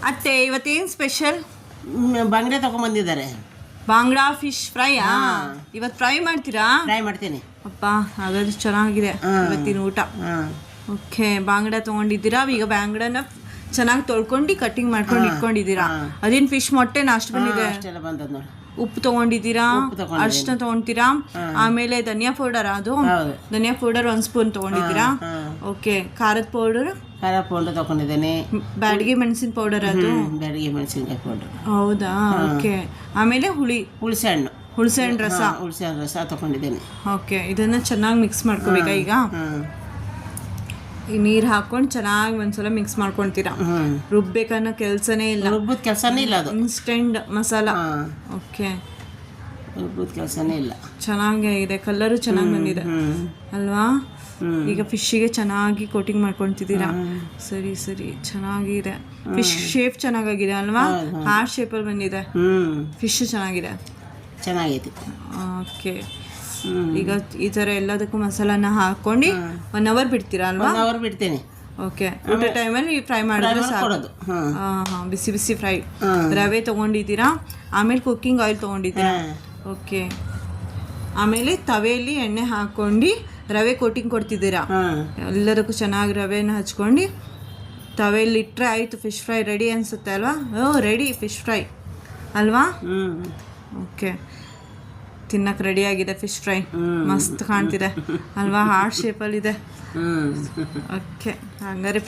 ಅತ್ತೆ ಇವತ್ತೇನು ಸ್ಪೆಷಲ್? ಬಂಗಡೆ ತಗೊಂಡ್ಬಂದಿದ್ದಾರೆ. ಬಾಂಗ್ಡಾ ಫಿಶ್ ಫ್ರೈಯಾ? ಇವತ್ತು ಫ್ರೈ ಮಾಡ್ತೀರಾ? ಫ್ರೈ ಮಾಡ್ತೀನಿ. ಅಪ್ಪ ಹಾಗಾದ್ರೆ ಚೆನ್ನಾಗಿದೆ ಇವತ್ತಿನ ಊಟ. ಓಕೆ, ಬಾಂಗ್ಡಾ ತೊಗೊಂಡಿದ್ದೀರಾ. ಈಗ ಬಾಂಗ್ಡಾನ ಚೆನ್ನಾಗಿ ತೊಳ್ಕೊಂಡು ಕಟ್ಟಿಂಗ್ ಮಾಡ್ಕೊಂಡು ಇಟ್ಕೊಂಡಿದ್ದೀರಾ. ಅದೇನು ಫಿಶ್ ಮೊಟ್ಟೆನ ಅಷ್ಟು ಬಂದಿದೆ. ಅಷ್ಟೆಲ್ಲ ಬಂದದ್ದು ನೋಡಿ. ಉಪ್ಪು ತೊಗೊಂಡಿದ್ದೀರಾ, ಅರಿಶಿನ ತೊಗೊಂತೀರಾ, ಆಮೇಲೆ ಧನಿಯಾ ಪೌಡರ್, ಅದು ಧನಿಯಾ ಪೌಡರ್ 1 ಸ್ಪೂನ್ ತೊಗೊಂಡಿದ್ದೀರಾ. ಓಕೆ, ಖಾರದ ಪೌಡರ್ ತಗೊಂಡಿದ್ದೇನೆ. ಬ್ಯಾಡಗಿ ಮೆಣಸಿನ ಪೌಡರ್, ಅದು ಬ್ಯಾಡಗಿ ಮೆಣಸಿನಕಾಯಿ ಪೌಡರ್. ಹೌದಾ? ಓಕೆ, ಆಮೇಲೆ ಹುಣಸೆಹಣ್ಣು ರಸ ತಗೊಂಡಿದ್ದೇನೆ. ಓಕೆ, ಇದನ್ನ ಚೆನ್ನಾಗಿ ಮಿಕ್ಸ್ ಮಾಡ್ಕೋಬೇಕಾ. ಈಗ ನೀರು ಹಾಕೊಂಡು ಚೆನ್ನಾಗಿ ಒಂದ್ಸಲ ಮಿಕ್ಸ್ ಮಾಡ್ಕೊಳ್ತೀರಾ. ರುಬ್ಬೇಕನ್ನೋ ಕೆಲಸನೇ ಇಲ್ಲ. ರುಬ್ಬದ ಕೆಲಸನೇ ಇಲ್ಲ, ಅದು ಇನ್ಸ್ಟೆಂಟ್ ಮಸಾಲ. ಓಕೆ, ರುಬ್ಬದ ಕೆಲಸನೇ ಇಲ್ಲ. ಚೆನ್ನಾಗಿದೆ, ಕಲರು ಚೆನ್ನಾಗಿ ಬಂದಿದೆ ಅಲ್ವಾ? ಈಗ ಫಿಶ್ಶಿಗೆ ಚೆನ್ನಾಗಿ ಕೋಟಿಂಗ್ ಮಾಡ್ಕೊತಿದ್ದೀರಾ. ಸರಿ ಸರಿ, ಚೆನ್ನಾಗಿದೆ. ಫಿಶ್ ಶೇಪ್ ಚೆನ್ನಾಗಿದೆ ಅಲ್ವಾ? ಹಾರ್ಟ್ ಶೇಪಲ್ಲಿ ಬಂದಿದೆ. ಫಿಶ್ ಚೆನ್ನಾಗೈತಿ. ಓಕೆ, ಈಗ ಈ ಥರ ಎಲ್ಲದಕ್ಕೂ ಮಸಾಲಾನ ಹಾಕೊಂಡು 1 ಅವರ್ ಬಿಡ್ತೀರಾ ಅಲ್ವಾ? 1 ಅವರ್ ಬಿಡ್ತೀನಿ. ಓಕೆ, ಊಟ ಟೈಮಲ್ಲಿ ಫ್ರೈ ಮಾಡಿದ್ರೆ ಸಾಕು. ಬಿಸಿ ಬಿಸಿ ಫ್ರೈ. ರವೆ ತೊಗೊಂಡಿದ್ದೀರಾ, ಆಮೇಲೆ ಕುಕ್ಕಿಂಗ್ ಆಯಿಲ್ ತೊಗೊಂಡಿದ್ದೀರಾ. ಓಕೆ, ಆಮೇಲೆ ತವೆಯಲ್ಲಿ ಎಣ್ಣೆ ಹಾಕ್ಕೊಂಡು ರವೆ ಕೋಟಿಂಗ್ ಕೊಡ್ತಿದ್ದೀರಾ. ಎಲ್ಲದಕ್ಕೂ ಚೆನ್ನಾಗಿ ರವೆನ ಹಚ್ಕೊಂಡು ತವೆಯಲ್ಲಿ ಇಟ್ಟರೆ ಆಯಿತು. ಫಿಶ್ ಫ್ರೈ ರೆಡಿ ಅನಿಸುತ್ತೆ ಅಲ್ವಾ? ರೆಡಿ ಫಿಶ್ ಫ್ರೈ ಅಲ್ವಾ? ಓಕೆ, ತಿನ್ನಕ್ಕೆ ರೆಡಿ ಆಗಿದೆ ಫಿಶ್ ಫ್ರೈ. ಮಸ್ತ್ ಕಾಣ್ತಿದೆ ಅಲ್ವಾ? ಹಾರ್ಟ್ ಶೇಪಲ್ಲಿದೆ. ಓಕೆ, ಹಂಗಾರೆ